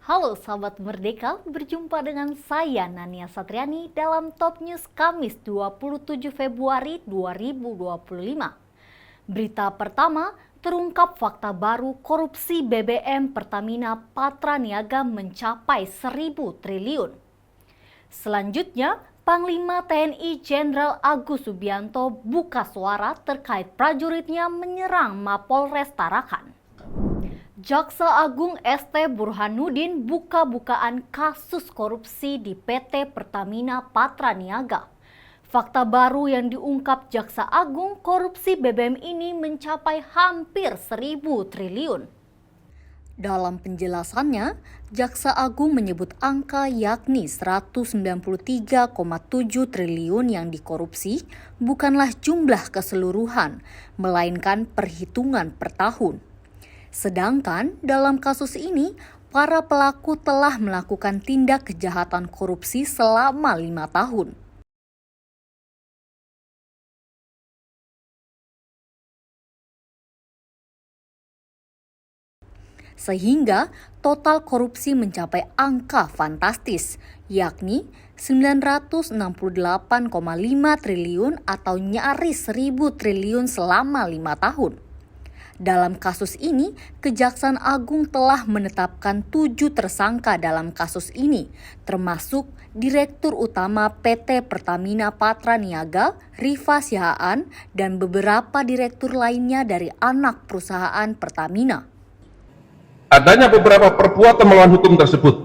Halo sahabat Merdeka, berjumpa dengan saya Nania Satriani dalam Top News Kamis 27 Februari 2025. Berita pertama, terungkap fakta baru korupsi BBM Pertamina Patraniaga mencapai 1.000 triliun. Selanjutnya, Panglima TNI Jenderal Agus Subianto buka suara terkait prajuritnya menyerang Mapolres Tarakan. Jaksa Agung ST Burhanuddin buka-bukaan kasus korupsi di PT Pertamina Patraniaga. Fakta baru yang diungkap Jaksa Agung, korupsi BBM ini mencapai hampir 1.000 triliun. Dalam penjelasannya, Jaksa Agung menyebut angka yakni 193,7 triliun yang dikorupsi bukanlah jumlah keseluruhan, melainkan perhitungan per tahun. Sedangkan dalam kasus ini, para pelaku telah melakukan tindak kejahatan korupsi selama 5 tahun. Sehingga total korupsi mencapai angka fantastis, yakni 968,5 triliun atau nyaris 1.000 triliun selama 5 tahun. Dalam kasus ini, Kejaksaan Agung telah menetapkan 7 tersangka dalam kasus ini, termasuk Direktur Utama PT Pertamina Patraniaga, Rifa Sihaan, dan beberapa direktur lainnya dari anak perusahaan Pertamina. Adanya beberapa perbuatan melawan hukum tersebut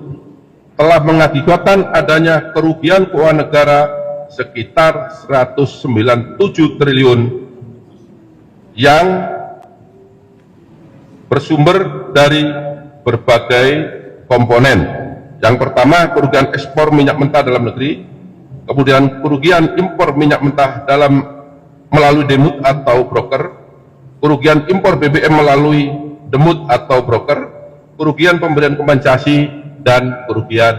telah mengakibatkan adanya kerugian keuangan negara sekitar 197 triliun yang bersumber dari berbagai komponen. Yang pertama, kerugian ekspor minyak mentah dalam negeri, kemudian kerugian impor minyak mentah melalui demut atau broker, kerugian impor BBM melalui demut atau broker, kerugian pemberian kompensasi, dan kerugian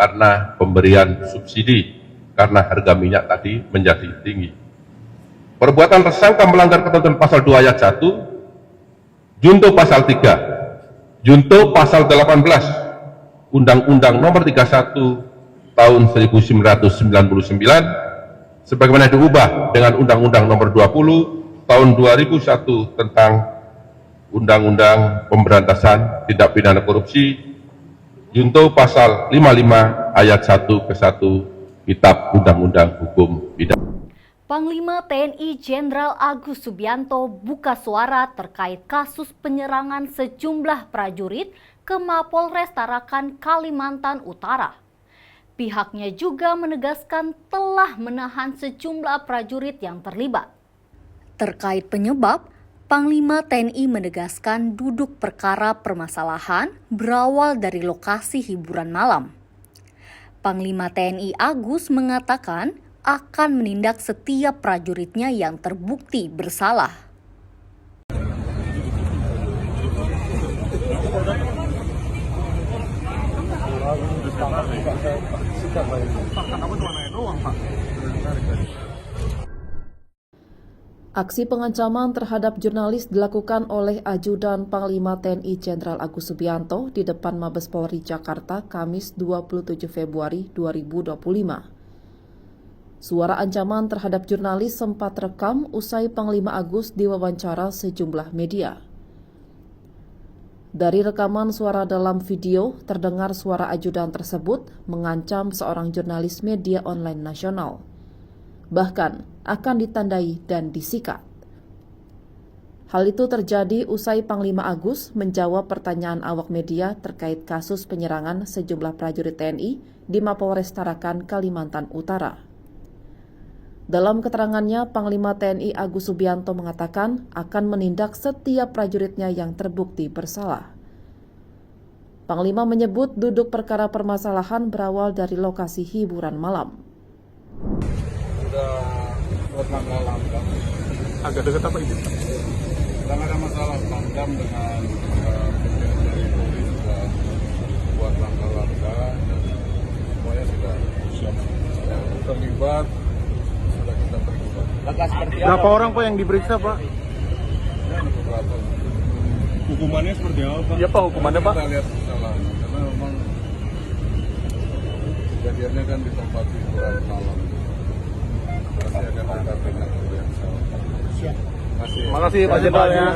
karena pemberian subsidi karena harga minyak tadi menjadi tinggi. Perbuatan tersangka melanggar ketentuan pasal 2 ayat 1, Junto pasal 3, Junto pasal 18, Undang-Undang Nomor 31 Tahun 1999, sebagaimana diubah dengan Undang-Undang Nomor 20 Tahun 2001 tentang Undang-Undang Pemberantasan Tindak Pidana Korupsi, Junto pasal 55 ayat 1 ke 1 Kitab Undang-Undang Hukum Pidana. Panglima TNI Jenderal Agus Subianto buka suara terkait kasus penyerangan sejumlah prajurit ke Mapolres Tarakan, Kalimantan Utara. Pihaknya juga menegaskan telah menahan sejumlah prajurit yang terlibat. Terkait penyebab, Panglima TNI menegaskan duduk perkara permasalahan berawal dari lokasi hiburan malam. Panglima TNI Agus mengatakan akan menindak setiap prajuritnya yang terbukti bersalah. Aksi pengancaman terhadap jurnalis dilakukan oleh Ajudan Panglima TNI Jenderal Agus Subianto di depan Mabes Polri Jakarta, Kamis 27 Februari 2025. Suara ancaman terhadap jurnalis sempat rekam usai Panglima Agus diwawancara sejumlah media. Dari rekaman suara dalam video, terdengar suara ajudan tersebut mengancam seorang jurnalis media online nasional. Bahkan akan ditandai dan disikat. Hal itu terjadi usai Panglima Agus menjawab pertanyaan awak media terkait kasus penyerangan sejumlah prajurit TNI di Mapolres Tarakan, Kalimantan Utara. Dalam keterangannya, Panglima TNI Agus Subianto mengatakan akan menindak setiap prajuritnya yang terbukti bersalah. Panglima menyebut duduk perkara permasalahan berawal dari lokasi hiburan malam. Sudah buat langkah langkah. Agak dekat apa itu? Tidak ada masalah tandam dengan dari Polri sudah buat langkah-langkah dan semuanya sudah siap. Yang terlibat sudah kita terlibat. Berapa orang Pak yang diperiksa Pak? Ya, beberapa. Hukumannya seperti apa Pak? Iya Pak, hukumannya Pak? Kita lihat masalahnya karena memang kejadiannya kan di tempat hiburan malam. Pasti akan ada tindak yang salah. Makasih Pak Jenderal ya.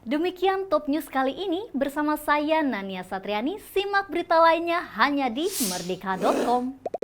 Demikian Top News kali ini bersama saya Nania Satriani. Simak berita lainnya hanya di merdeka.com.